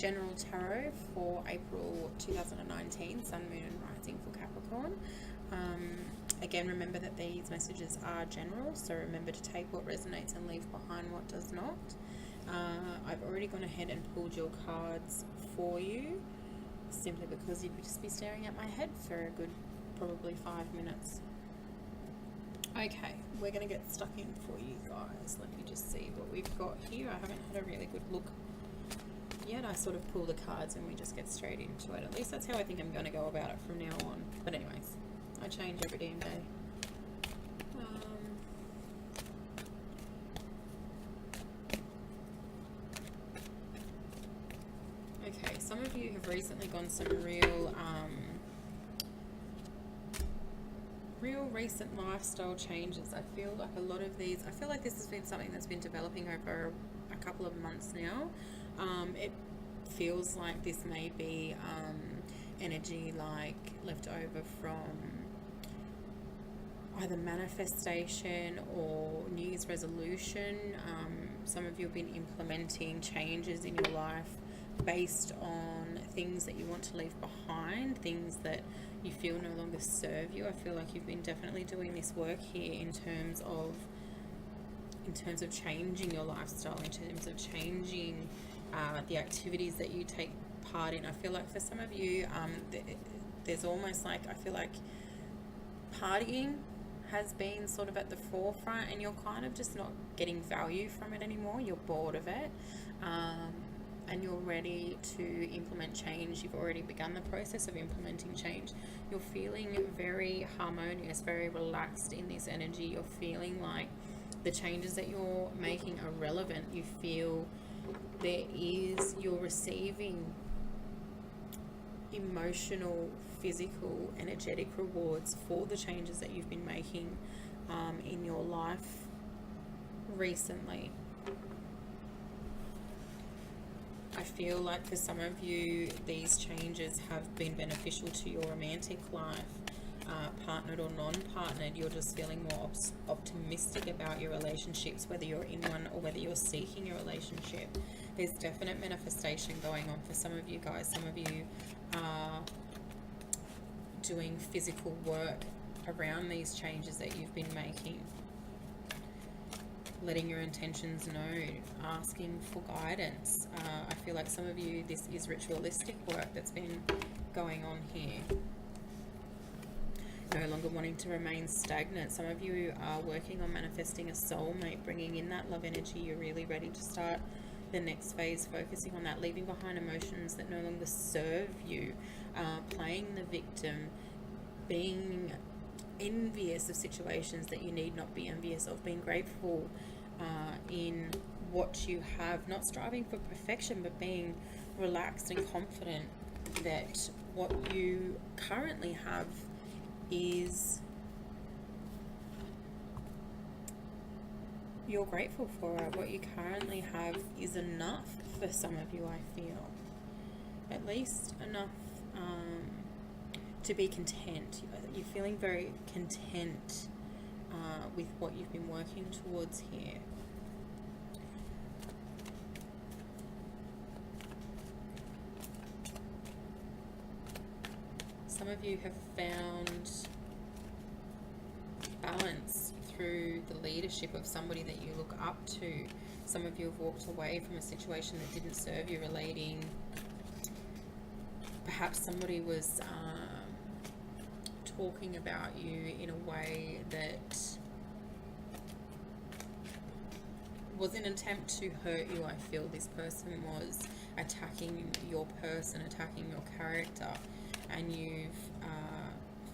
General Tarot for April 2019, Sun, Moon and Rising for Capricorn. Again, remember that these messages are general, so remember to take what resonates and leave behind what does not. I've already gone ahead and pulled your cards for you, simply because you'd just be staring at my head for a good probably 5 minutes. Okay, we're going to get stuck in for you guys. Let me just see what we've got here. I haven't had a really good look yet. I sort of pull the cards and we just get straight into it. At least that's how I think I'm going to go about it from now on. But anyways, I change every damn day. Okay, some of you have recently gone some real recent lifestyle changes. I feel like a lot of these, I feel like this has been something that's been developing over a couple of months now. It feels like this may be energy like left over from either manifestation or New Year's resolution. Some of you have been implementing changes in your life based on things that you want to leave behind, things that you feel no longer serve you. I feel like you've been definitely doing this work here in terms of changing your lifestyle, in terms of changing the activities that you take part in. I feel like for some of you, there's almost like, I feel like partying has been sort of at the forefront and you're kind of just not getting value from it anymore. You're bored of it. And you're ready to implement change. You've already begun the process of implementing change. You're feeling very harmonious, very relaxed in this energy. You're feeling like the changes that you're making are relevant. You feel you're receiving emotional, physical, energetic rewards for the changes that you've been making in your life recently. I feel like for some of you, these changes have been beneficial to your romantic life, partnered or non-partnered. You're just feeling more optimistic about your relationships, whether you're in one or whether you're seeking a relationship. There's definite manifestation going on for some of you guys. Some of you are doing physical work around these changes that you've been making. Letting your intentions known, asking for guidance. I feel like some of you, this is ritualistic work that's been going on here. No longer wanting to remain stagnant. Some of you are working on manifesting a soulmate, bringing in that love energy. You're really ready to start the next phase, focusing on that, leaving behind emotions that no longer serve you, playing the victim, being envious of situations that you need not be envious of, being grateful in what you have, not striving for perfection, but being relaxed and confident that what you currently have is you're grateful for it. What you currently have is enough for some of you, I feel. At least enough to be content. You're feeling very content with what you've been working towards here. Some of you have found balance through the leadership of somebody that you look up to. Some of you have walked away from a situation that didn't serve you, relating. Perhaps somebody was talking about you in a way that was an attempt to hurt you. I feel this person was attacking your person, attacking your character, and you've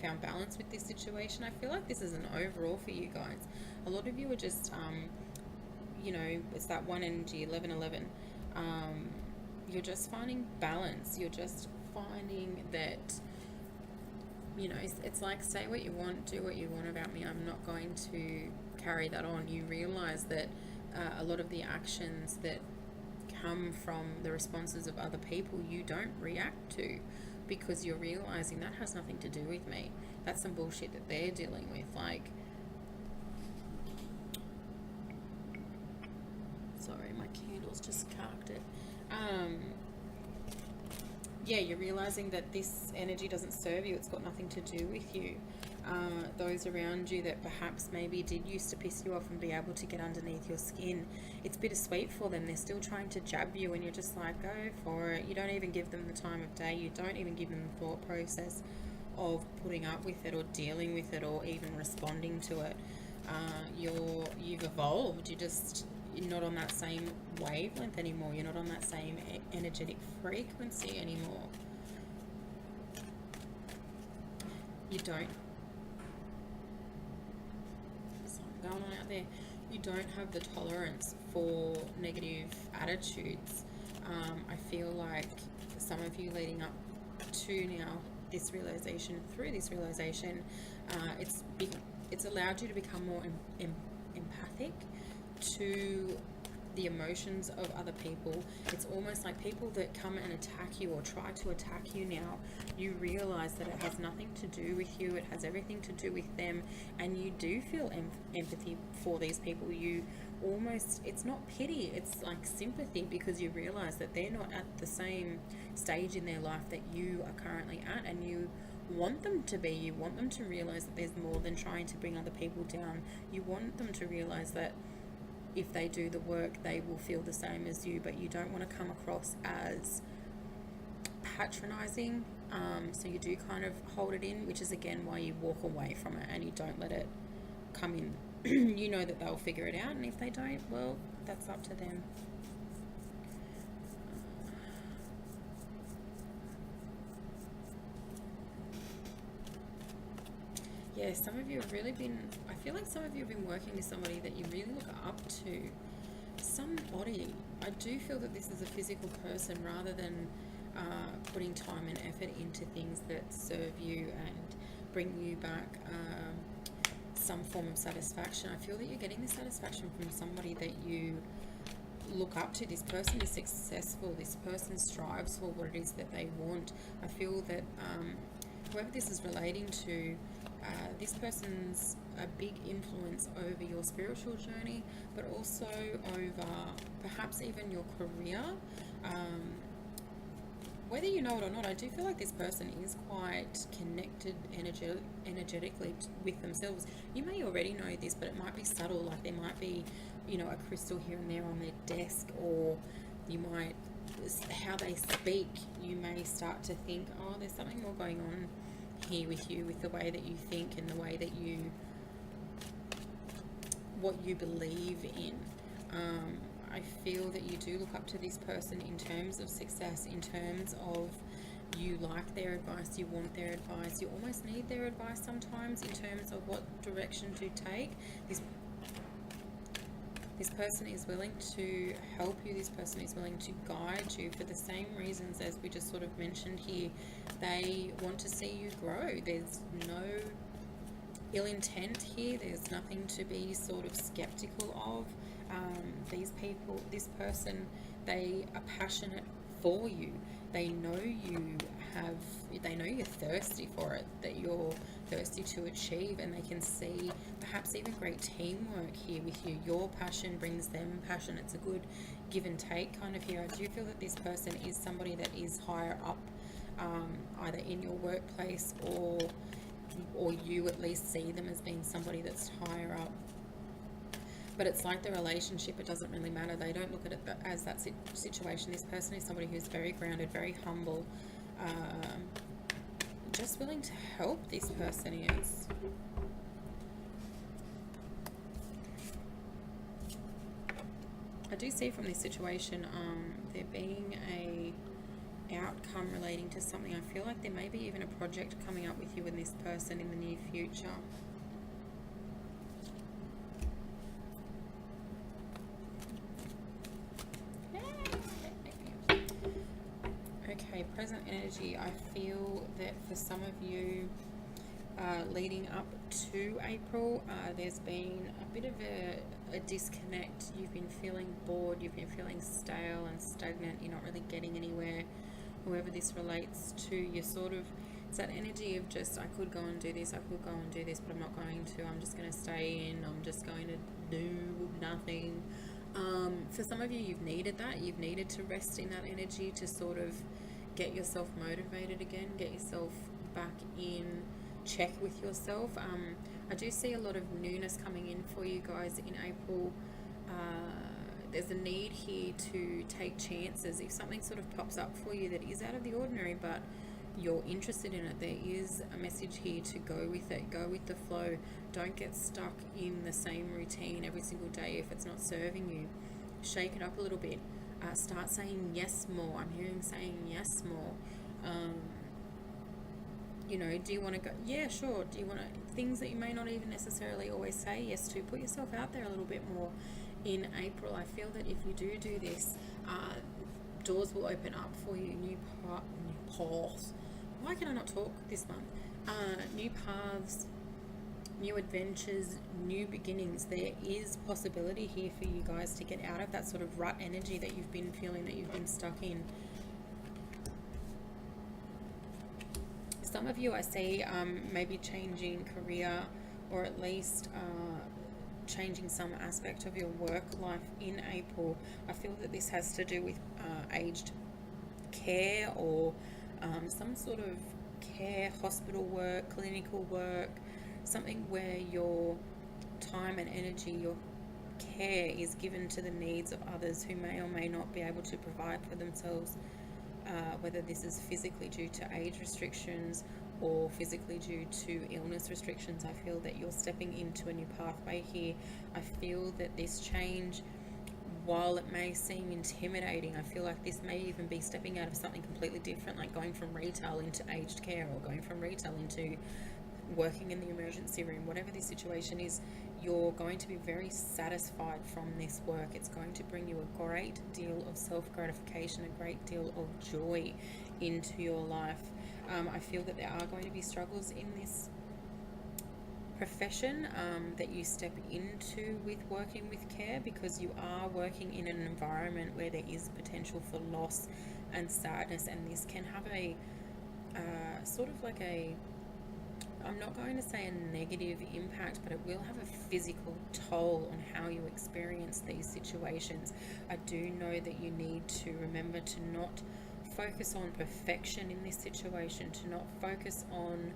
found balance with this situation. I feel like this is an overall for you guys. A lot of you are just, you know, it's that one energy, 11-11. You're just finding balance. You're just finding that, you know, it's like, say what you want, do what you want about me. I'm not going to carry that on. You realize that a lot of the actions that come from the responses of other people, you don't react to, because you're realizing that has nothing to do with me. That's some bullshit that they're dealing with. Like, sorry, my candle's just carked it. yeah, you're realizing that this energy doesn't serve you. It's got nothing to do with you. Those around you that perhaps maybe did used to piss you off and be able to get underneath your skin, it's bittersweet for them. They're still trying to jab you, and you're just like, go for it. You don't even give them the time of day. You don't even give them the thought process of putting up with it or dealing with it or even responding to it. You've evolved. You're not on that same wavelength anymore. You're not on that same energetic frequency anymore. You don't, something going on out there. You don't have the tolerance for negative attitudes. I feel like some of you leading up to now this realization, through this realization, it's allowed you to become more empathic to the emotions of other people. It's almost like people that come and attack you or try to attack you now, you realize that it has nothing to do with you, it has everything to do with them, and you do feel empathy for these people. You almost, it's not pity, it's like sympathy, because you realize that they're not at the same stage in their life that you are currently at, and you want them to be. You want them to realize that there's more than trying to bring other people down. You want them to realize that if they do the work, they will feel the same as you, but you don't want to come across as patronizing. So you do kind of hold it in, which is again why you walk away from it and you don't let it come in. You know that they'll figure it out, and if they don't, well, that's up to them. Yeah, some of you have really been, I feel like some of you have been working with somebody that you really look up to. Somebody, I do feel that this is a physical person rather than putting time and effort into things that serve you and bring you back some form of satisfaction. I feel that you're getting this satisfaction from somebody that you look up to. This person is successful. This person strives for what it is that they want. I feel that whoever this is relating to, this person's a big influence over your spiritual journey, but also over perhaps even your career. Whether you know it or not, I do feel like this person is quite connected energetically with themselves. You may already know this, but it might be subtle. Like there might be, you know, a crystal here and there on their desk, or you might, how they speak, you may start to think, oh, there's something more going on here with you, with the way that you think and the way that you, what you believe in. I feel that you do look up to this person in terms of success, in terms of you like their advice, you want their advice, you almost need their advice sometimes in terms of what direction to take. This person is willing to help you. This person is willing to guide you for the same reasons as we just sort of mentioned here. They want to see you grow. There's no ill intent here. There's nothing to be sort of skeptical of. These people, this person, they are passionate for you. They know they know you're thirsty for it, that you're thirsty to achieve, and they can see perhaps even great teamwork here with you. Your passion brings them passion. It's a good give and take kind of here. I do feel that this person is somebody that is higher up, either in your workplace or you at least see them as being somebody that's higher up. But it's like the relationship, it doesn't really matter. They don't look at it as that situation. This person is somebody who's very grounded, very humble, just willing to help. This person is. I do see from this situation there being a outcome relating to something. I feel like there may be even a project coming up with you and this person in the near future. Okay, present energy. I feel that for some of you, leading up to April, there's been a bit of a disconnect. You've been feeling bored, you've been feeling stale and stagnant, you're not really getting anywhere. Whoever this relates to, you're sort of, it's that energy of just, I could go and do this, I could go and do this, but I'm not going to. I'm just going to stay in, I'm just going to do nothing. For some of you, you've needed that. You've needed to rest in that energy to sort of get yourself motivated again, get yourself back in check with yourself. I do see a lot of newness coming in for you guys in April. There's a need here to take chances. If something sort of pops up for you that is out of the ordinary, but you're interested in it, there is a message here to go with it, go with the flow. Don't get stuck in the same routine every single day if it's not serving you. Shake it up a little bit. Start saying yes more. I'm hearing saying yes more. Do you want to go? Yeah, sure. Do you want to, things that you may not even necessarily always say yes to, put yourself out there a little bit more in April. I feel that if you do this, doors will open up for you. New paths. Why can I not talk this month? New paths, new adventures, new beginnings. There is possibility here for you guys to get out of that sort of rut energy that you've been feeling, that you've been stuck in. Some of you I see maybe changing career, or at least changing some aspect of your work life in April. I feel that this has to do with aged care, or some sort of care, hospital work, clinical work, something where your time and energy, your care is given to the needs of others who may or may not be able to provide for themselves, whether this is physically due to age restrictions or physically due to illness restrictions. I feel that you're stepping into a new pathway here. I feel that this change, while it may seem intimidating, I feel like this may even be stepping out of something completely different, like going from retail into aged care, or going from retail into working in the emergency room. Whatever the situation is, you're going to be very satisfied from this work. It's going to bring you a great deal of self-gratification, a great deal of joy into your life. I feel that there are going to be struggles in this profession that you step into with working with care, because you are working in an environment where there is potential for loss and sadness, and this can have a sort of like a, I'm not going to say a negative impact, but it will have a physical toll on how you experience these situations. I do know that you need to remember to not focus on perfection in this situation, to not focus on,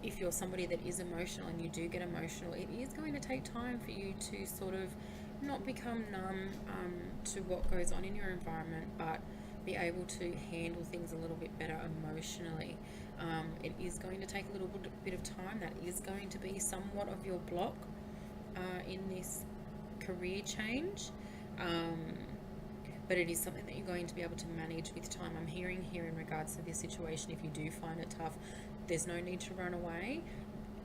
if you're somebody that is emotional and you do get emotional, it is going to take time for you to sort of not become numb to what goes on in your environment, but be able to handle things a little bit better emotionally. It is going to take a little bit of time. That is going to be somewhat of your block in this career change. But it is something that you're going to be able to manage with time. I'm hearing here in regards to this situation, if you do find it tough, there's no need to run away.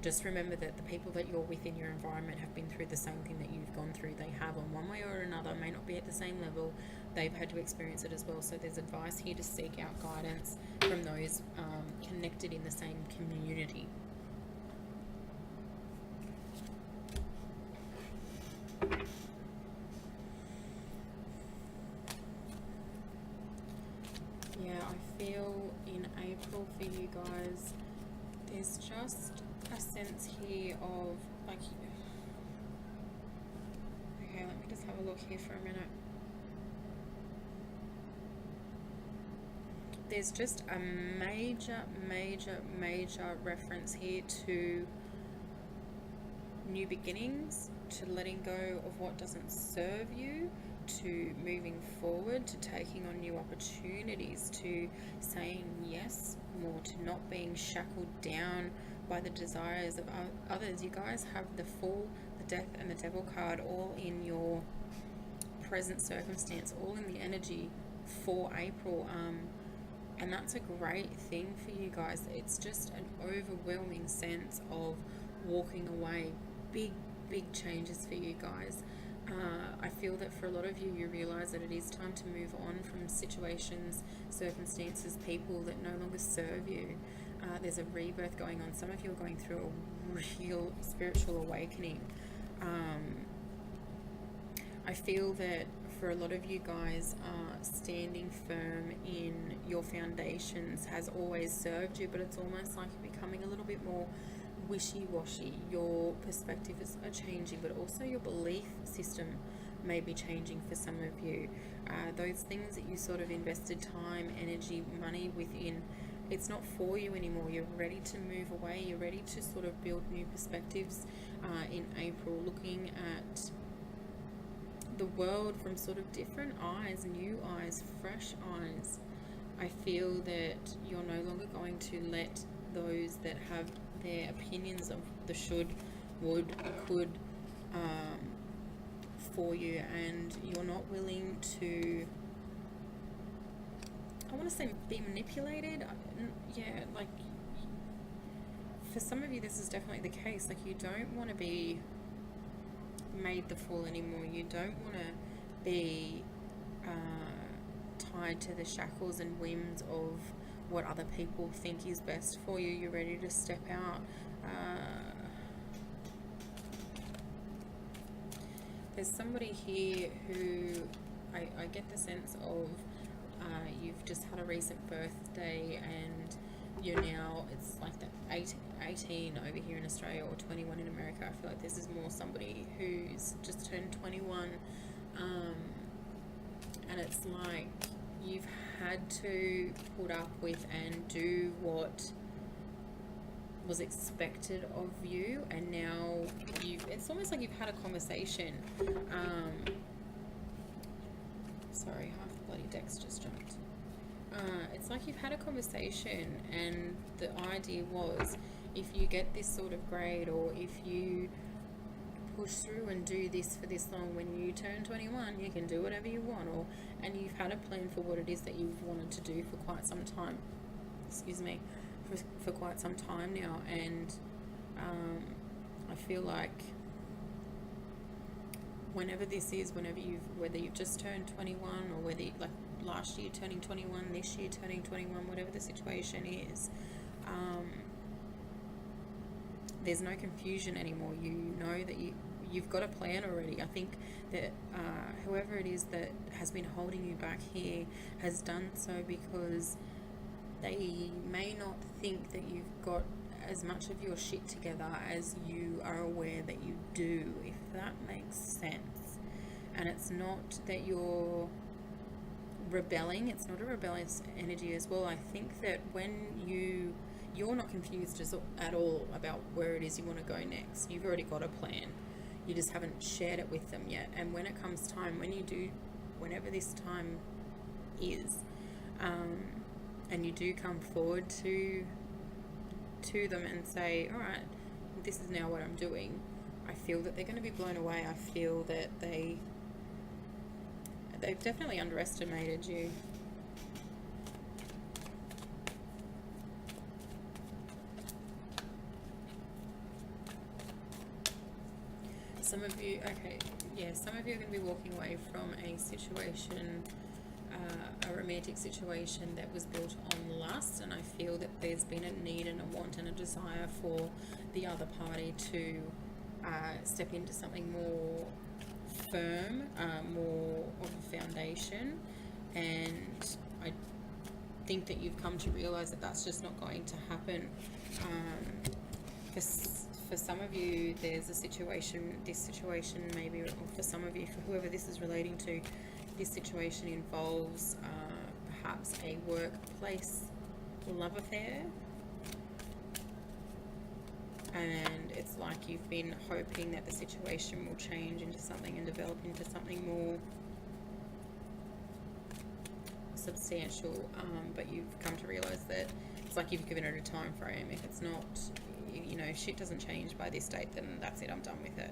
Just remember that the people that you're with in your environment have been through the same thing that you've gone through. They have, on one way or another, may not be at the same level, they've had to experience it as well. So there's advice here to seek out guidance from those connected in the same community. Yeah, I feel in April for you guys, there's just a sense here of like, okay, let me just have a look here for a minute. There's just a major reference here to new beginnings, to letting go of what doesn't serve you, to moving forward, to taking on new opportunities, to saying yes more, to not being shackled down by the desires of others. You guys have the Fool, the Death, and the Devil card all in your present circumstance, all in the energy for April. And that's a great thing for you guys. It's just an overwhelming sense of walking away. Big changes for you guys. I feel that for a lot of you, you realize that it is time to move on from situations, circumstances, people that no longer serve you. There's a rebirth going on. Some of you are going through a real spiritual awakening. I feel that for a lot of you guys, standing firm in your foundations has always served you, but it's almost like you're becoming a little bit more wishy-washy. Your perspectives are changing, but also your belief system may be changing for some of you. Those things that you sort of invested time, energy, money within, it's not for you anymore. You're ready to move away. You're ready to sort of build new perspectives in April, looking at the world from sort of different eyes, new eyes, fresh eyes. I feel that you're no longer going to let those that have their opinions of the should, would, could for you, and you're not willing to, I want to say, be manipulated. Yeah, like for some of you this is definitely the case. Like, you don't want to be made the fool anymore. You don't want to be tied to the shackles and whims of what other people think is best for you. You're ready to step out. There's somebody here who I get the sense of you've just had a recent birthday and you're now, it's like that 18 over here in Australia or 21 in America. I feel like this is more somebody who's just turned 21, and it's like you've had to put up with and do what was expected of you, and now it's almost like you've had a conversation. Sorry, half the bloody deck's just jumped. It's like you've had a conversation, and the idea was, if you get this sort of grade, or if you push through and do this for this long, when you turn 21 you can do whatever you want, and you've had a plan for what it is that you've wanted to do for quite some time, for quite some time now. And I feel like whenever this is, whether you've just turned 21, or whether like last year turning 21, this year turning 21, whatever the situation is, there's no confusion anymore. You know that you've got a plan already. I think that whoever it is that has been holding you back here has done so because they may not think that you've got as much of your shit together as you are aware that you do, if that makes sense. And it's not that you're rebelling, it's not a rebellious energy as well. I think that when you're not confused at all about where it is you want to go next. You've already got a plan. You just haven't shared it with them yet. And when it comes time, whenever this time is, and you do come forward to them and say, all right, this is now what I'm doing, I feel that they're going to be blown away. I feel that they've definitely underestimated you. Some of you are going to be walking away from a situation, a romantic situation that was built on lust, and I feel that there's been a need and a want and a desire for the other party to step into something more firm, more of a foundation, and I think that you've come to realize that that's just not going to happen. For some of you, there's this situation maybe, or for some of you, for whoever this is relating to, this situation involves perhaps a workplace love affair, and it's like you've been hoping that the situation will change into something and develop into something more substantial, but you've come to realize that it's like you've given it a time frame. If it's not, shit doesn't change by this date, then that's it, I'm done with it.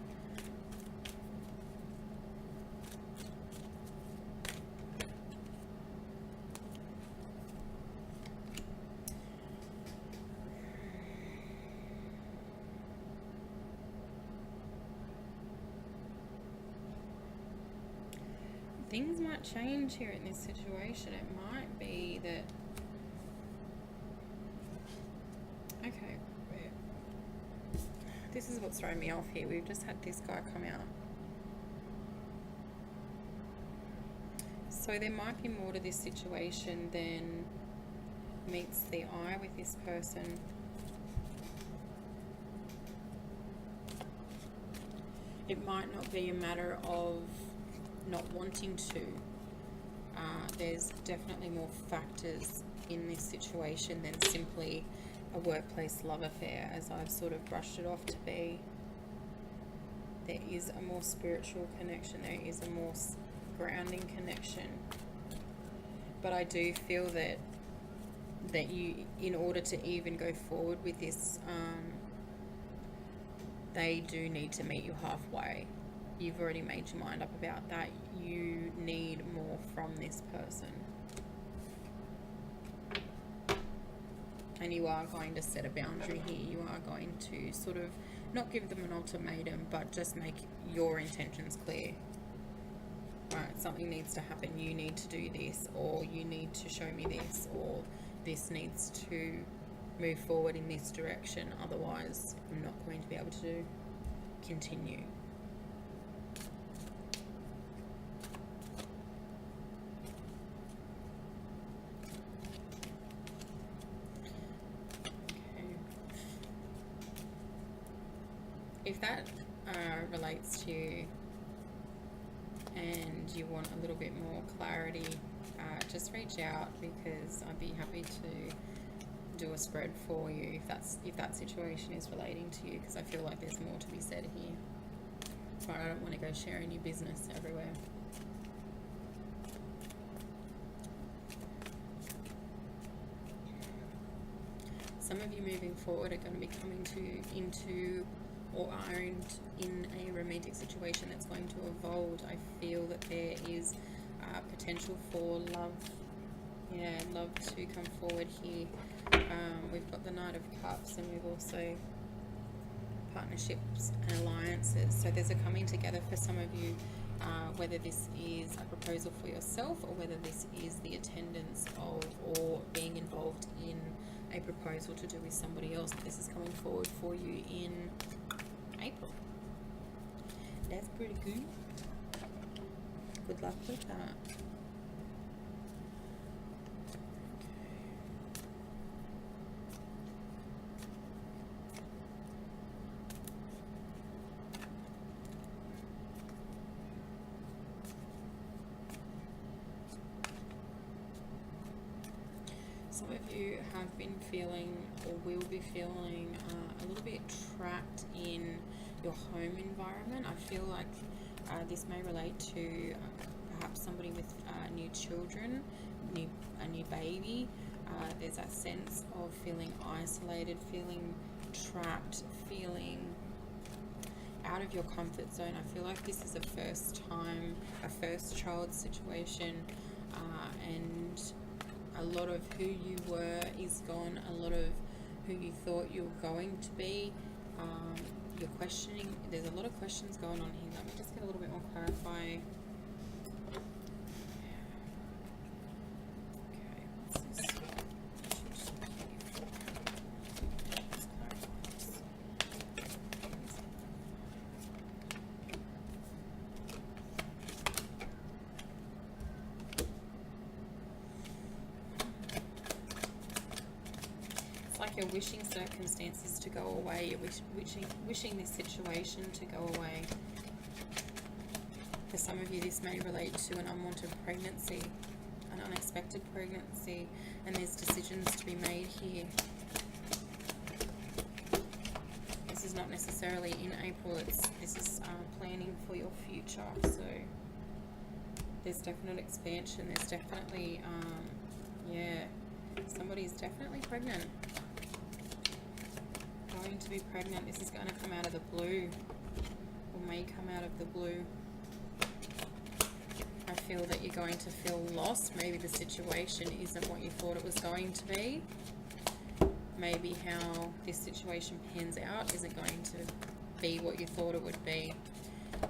Things might change here in this situation. It might be that, okay, this is what's throwing me off here. We've just had this guy come out. So there might be more to this situation than meets the eye with this person. It might not be a matter of not wanting to. There's definitely more factors in this situation than simply a workplace love affair, as I've sort of brushed it off to be. There is a more spiritual connection, there is a more grounding connection. But I do feel that you, in order to even go forward with this, they do need to meet you halfway. You've already made your mind up about that. You need more from this person. And you are going to set a boundary here. You are going to sort of not give them an ultimatum, but just make your intentions clear. Right, something needs to happen. You need to do this, or you need to show me this, or this needs to move forward in this direction. Otherwise, I'm not going to be able to continue. If that relates to you and you want a little bit more clarity, just reach out, because I'd be happy to do a spread for you if that situation is relating to you, because I feel like there's more to be said here. But I don't want to go sharing your business everywhere. Some of you moving forward are going to be coming into or are in a romantic situation that's going to evolve. I feel that there is potential for love. Yeah, love to come forward here. We've got the Knight of Cups, and we've also partnerships and alliances. So there's a coming together for some of you, whether this is a proposal for yourself or whether this is the attendance of or being involved in a proposal to do with somebody else. This is coming forward for you in April. That's pretty good. Good luck with that. Some of you have been feeling or will be feeling a little bit trapped in your home environment. I feel like this may relate to perhaps somebody with new children, a new baby. There's that sense of feeling isolated, feeling trapped, feeling out of your comfort zone. I feel like this is a first child situation, and a lot of who you were is gone. A lot of who you thought you were going to be. You're questioning. There's a lot of questions going on here. Let me just get a little bit more clarifying. You're wishing circumstances to go away. You're wishing this situation to go away. For some of you, this may relate to an unwanted pregnancy, an unexpected pregnancy, and there's decisions to be made here. This is not necessarily in April. This is planning for your future. So there's definite expansion. There's definitely, somebody's definitely pregnant. Going to be pregnant. This is going to come out of the blue, or may come out of the blue. I feel that you're going to feel lost. Maybe the situation isn't what you thought it was going to be. Maybe how this situation pans out isn't going to be what you thought it would be.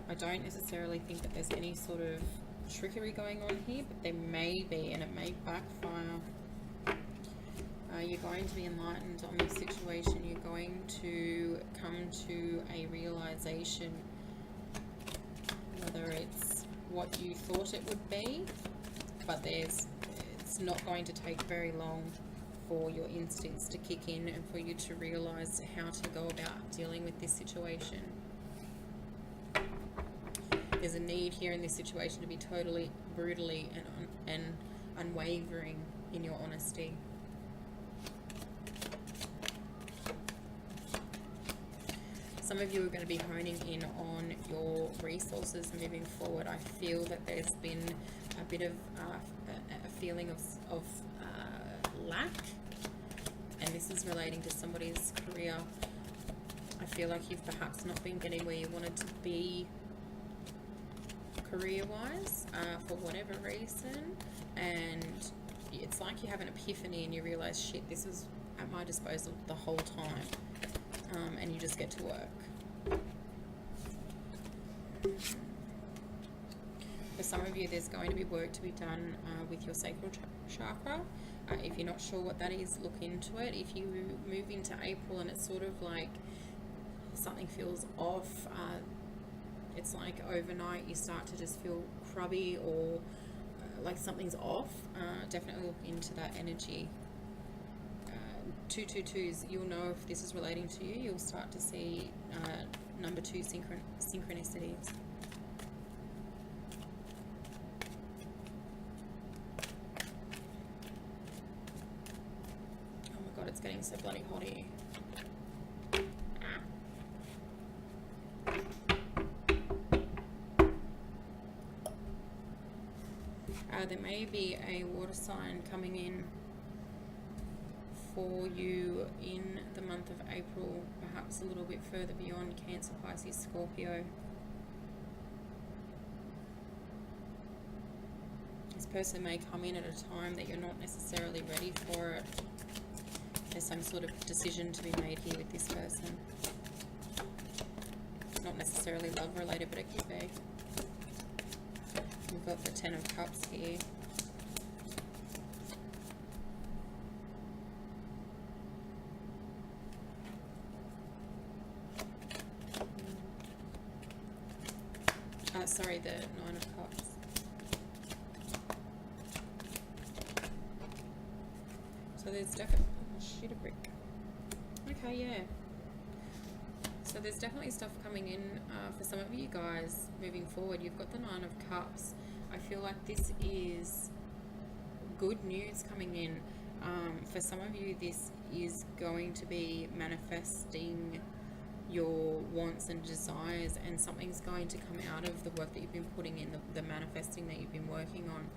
I don't necessarily think that there's any sort of trickery going on here, but there may be, and it may backfire. You're going to be enlightened on this situation. You're going to come to a realization, whether it's what you thought it would be, but it's not going to take very long for your instincts to kick in and for you to realize how to go about dealing with this situation. There's a need here in this situation to be totally, brutally, and unwavering in your honesty. Some of you are going to be honing in on your resources moving forward. I feel that there's been a bit of a feeling of lack, and this is relating to somebody's career. I feel like you've perhaps not been getting where you wanted to be career-wise for whatever reason, and it's like you have an epiphany and you realize, shit, this is at my disposal the whole time, and you just get to work. For some of you, there's going to be work to be done with your sacral chakra. If you're not sure what that is, look into it. If you move into April and it's sort of like something feels off, it's like overnight you start to just feel crubby or like something's off, definitely look into that energy. 222s, you'll know if this is relating to you. You'll start to see number 2 synchronicities. Oh my god, it's getting so bloody hot here. There may be a water sign coming in for you in the month of April, perhaps a little bit further beyond Cancer, Pisces, Scorpio. This person may come in at a time that you're not necessarily ready for it. There's some sort of decision to be made here with this person. Not necessarily love related, but it could be. We've got the 10 of Cups here. Sorry, the 9 of Cups. So there's definitely... shoot a brick. Okay, yeah. So there's definitely stuff coming in for some of you guys moving forward. You've got the 9 of Cups. I feel like this is good news coming in. For some of you, this is going to be manifesting your wants and desires, and something's going to come out of the work that you've been putting in, the manifesting that you've been working on,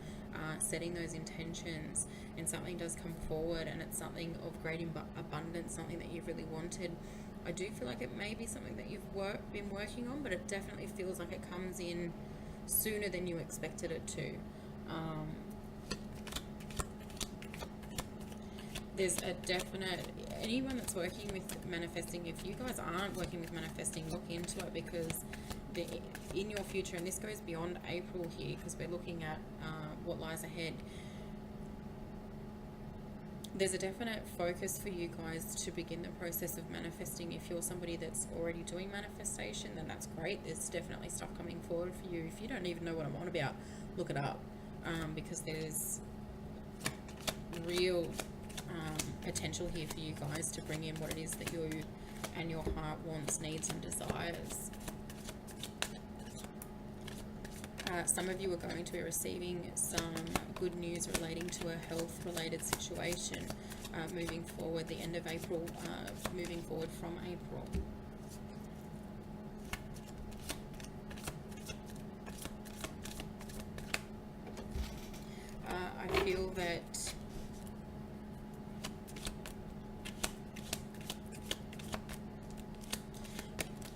setting those intentions, and something does come forward, and it's something of great abundance, something that you've really wanted. I do feel like it may be something that you've been working on, but it definitely feels like it comes in sooner than you expected it to. There's a definite, anyone that's working with manifesting, if you guys aren't working with manifesting, look into it, because in your future, and this goes beyond April here, because we're looking at what lies ahead, there's a definite focus for you guys to begin the process of manifesting. If you're somebody that's already doing manifestation, then that's great. There's definitely stuff coming forward for you. If you don't even know what I'm on about, look it up, because there's real potential here for you guys to bring in what it is that you and your heart wants, needs and desires. Some of you are going to be receiving some good news relating to a health related situation moving forward, the end of April, moving forward from April. I feel that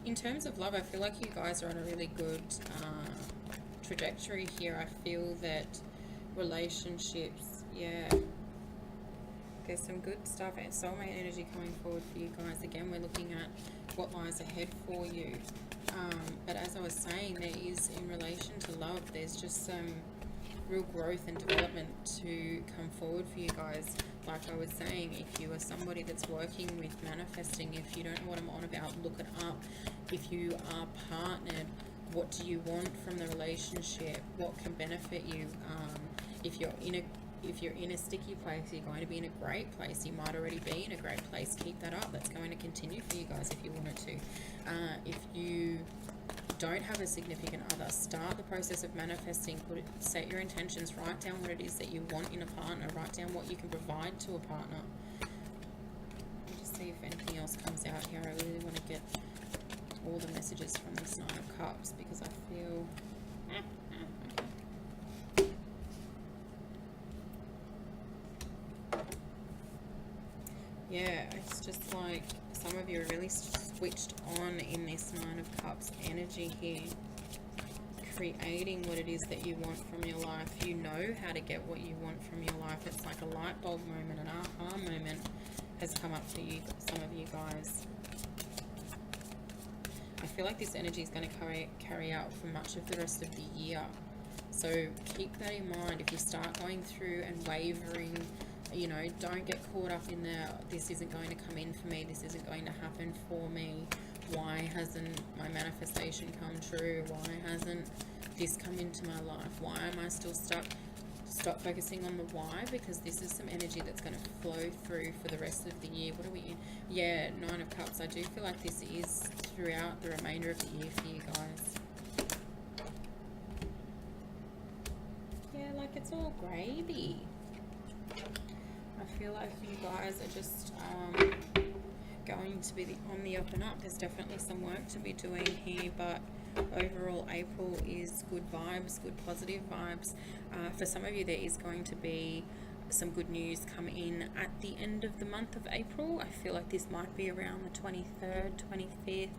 in terms of love, I feel like you guys are on a really good trajectory here. I feel that relationships, yeah, there's some good stuff and soulmate energy coming forward for you guys. Again, we're looking at what lies ahead for you. But as I was saying, there is, in relation to love, there's just some real growth and development to come forward for you guys. Like I was saying, if you are somebody that's working with manifesting, if you don't know what I'm on about, look it up. If you are partnered, what do you want from the relationship? What can benefit you? If you're in a sticky place, you're going to be in a great place. You might already be in a great place. Keep that up. That's going to continue for you guys if you want it to. If you don't have a significant other, start the process of manifesting. Set your intentions, write down what it is that you want in a partner, write down what you can provide to a partner. Let me just see if anything else comes out here. I really want to get all the messages from this Nine of Cups, because I feel yeah, it's just like some of you are really switched on in this Nine of Cups energy here, creating what it is that you want from your life. You know how to get what you want from your life. It's like a light bulb moment, an aha moment has come up for you, some of you guys. I feel like this energy is going to carry out for much of the rest of the year. So keep that in mind. If you start going through and wavering, you know, don't get caught up in this isn't going to come in for me, this isn't going to happen for me, why hasn't my manifestation come true, why hasn't this come into my life, why am I still stuck? Stop focusing on the why, because this is some energy that's going to flow through for the rest of the year. What are we in? Yeah, Nine of Cups. I do feel like this is throughout the remainder of the year for you guys. Yeah, like it's all gravy. I feel like you guys are just going to be on the up and up. There's definitely some work to be doing here, but overall April is good vibes, good positive vibes. For some of you, there is going to be some good news come in at the end of the month of April. I feel like this might be around the 23rd, 25th.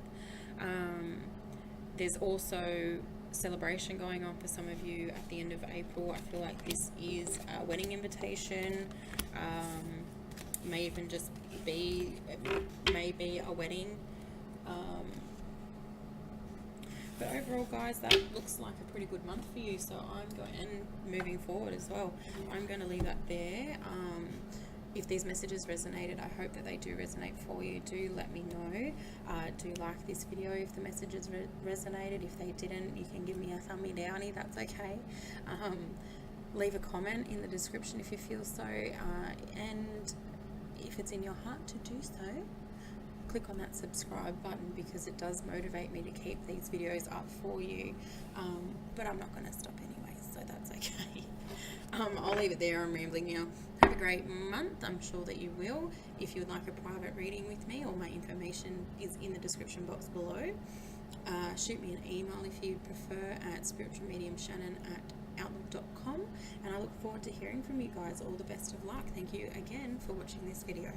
There's also celebration going on for some of you at the end of April. I feel like this is a wedding invitation. May even just be maybe a wedding. But overall, guys, that looks like a pretty good month for you. So I'm going, and moving forward as well, I'm going to leave that there. If these messages resonated, I hope that they do resonate for you. Do let me know. Do like this video if the messages resonated. If they didn't, you can give me a thumbie downy. That's okay. Leave a comment in the description if you feel so. And if it's in your heart to do so, click on that subscribe button, because it does motivate me to keep these videos up for you. But I'm not going to stop anyway, so that's okay. I'll leave it there. I'm rambling now. Have a great month. I'm sure that you will. If you would like a private reading with me, all my information is in the description box below. Shoot me an email if you prefer at spiritualmediumshannon@outlook.com, and I look forward to hearing from you guys. All the best of luck. Thank you again for watching this video.